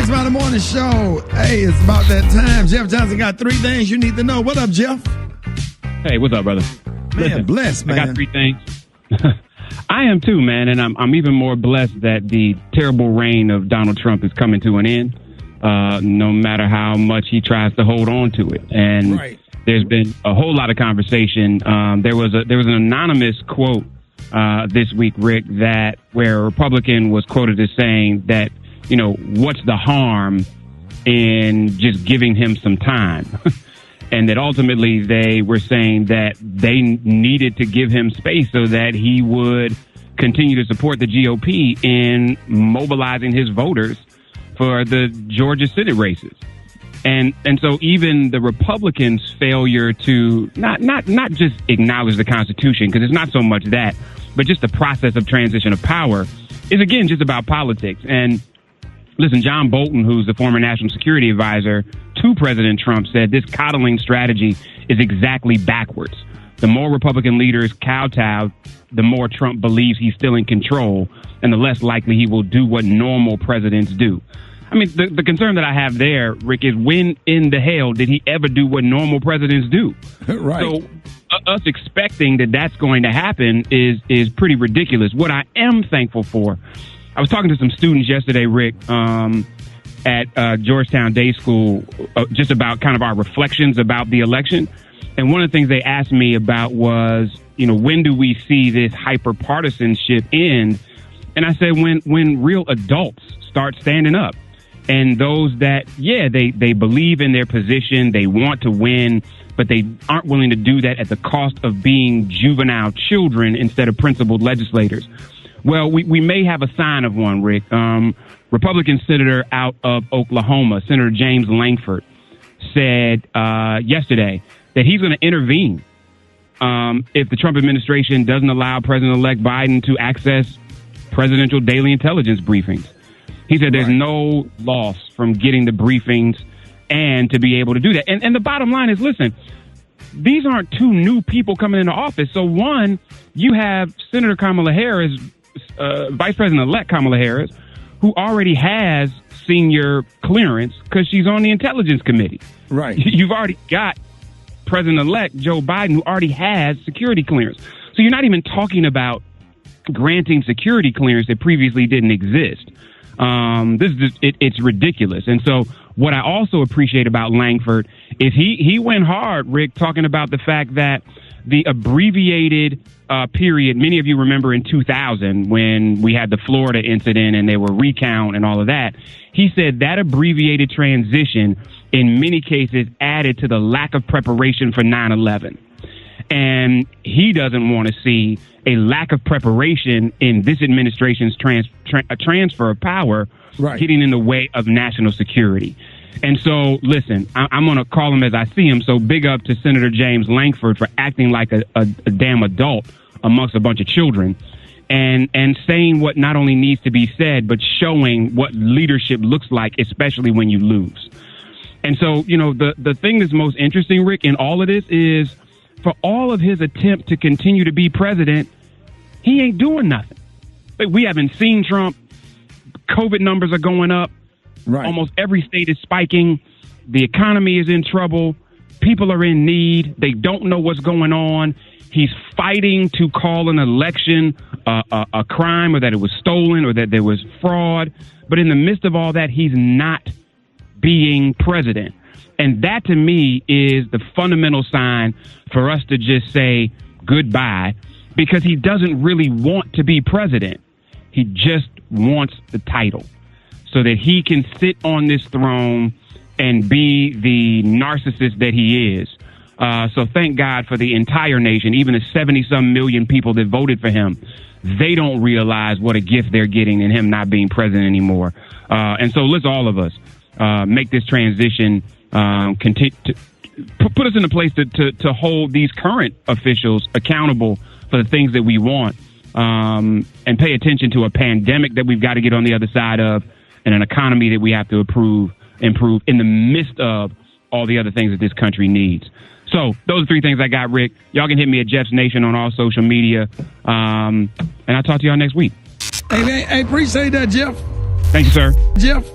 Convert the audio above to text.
Smiley Morning Show. Hey, it's about that time. Jeff Johnson got 3 things you need to know. What up, Jeff? Hey, what's up, brother? Man, blessed, man. I got 3 things. I am too, man, and I'm even more blessed that the terrible reign of Donald Trump is coming to an end, no matter how much he tries to hold on to it. And There's been a whole lot of conversation. There was an anonymous quote this week, Rick, that where a Republican was quoted as saying that, you know, what's the harm in just giving him some time? And that ultimately they were saying that they needed to give him space so that he would continue to support the GOP in mobilizing his voters for the Georgia Senate races. And so even the Republicans' failure to not just acknowledge the Constitution, because it's not so much that, but just the process of transition of power is, again, just about politics. And listen, John Bolton, who's the former national security advisor to President Trump, said this coddling strategy is exactly backwards. The more Republican leaders kowtow, the more Trump believes he's still in control, and the less likely he will do what normal presidents do. I mean, the concern that I have there, Rick, is when in the hell did he ever do what normal presidents do? Right. So us expecting that that's going to happen is pretty ridiculous. What I am thankful for, I was talking to some students yesterday, Rick, at Georgetown Day School, just about kind of our reflections about the election. And one of the things they asked me about was, you know, when do we see this hyper-partisanship end? And I said, when real adults start standing up. And those that, they believe in their position, they want to win, but they aren't willing to do that at the cost of being juvenile children instead of principled legislators. Well, we may have a sign of one, Rick. Republican senator out of Oklahoma, Senator James Lankford, said yesterday that he's going to intervene if the Trump administration doesn't allow President-elect Biden to access presidential daily intelligence briefings. He said there's no loss from getting the briefings and to be able to do that. And the bottom line is, listen, these aren't 2 new people coming into office. So one, you have Senator Kamala Harris, Vice President-elect Kamala Harris, who already has senior clearance because she's on the Intelligence Committee. Right. You've already got President-elect Joe Biden, who already has security clearance. So you're not even talking about granting security clearance that previously didn't exist. This is just, it's ridiculous. And so what I also appreciate about Lankford is he went hard, Rick, talking about the fact that the abbreviated period, many of you remember in 2000 when we had the Florida incident and they were recount and all of that. He said that abbreviated transition in many cases added to the lack of preparation for 9/11. And he doesn't want to see a lack of preparation in this administration's transfer of power getting in the way of national security. And so, listen, I'm going to call him as I see him. So big up to Senator James Lankford for acting like a damn adult amongst a bunch of children and saying what not only needs to be said, but showing what leadership looks like, especially when you lose. And so, you know, the thing that's most interesting, Rick, in all of this is for all of his attempt to continue to be president, he ain't doing nothing. We haven't seen Trump. COVID numbers are going up. Right. Almost every state is spiking. The economy is in trouble. People are in need. They don't know what's going on. He's fighting to call an election a crime, or that it was stolen, or that there was fraud. But in the midst of all that, he's not being president. And that, to me, is the fundamental sign for us to just say goodbye, because he doesn't really want to be president. He just wants the title so that he can sit on this throne and be the narcissist that he is. So thank God for the entire nation, even the 70-some million people that voted for him. They don't realize what a gift they're getting in him not being president anymore. And so let's all of us make this transition continue to put us in a place to hold these current officials accountable for the things that we want, and pay attention to a pandemic that we've got to get on the other side of, and an economy that we have to improve in the midst of all the other things that this country needs. So those are 3 things I got, Rick. Y'all can hit me at Jeff's Nation on all social media, and I'll talk to y'all next week. Hey, man, I appreciate that, Jeff. Thank you, sir. Jeff.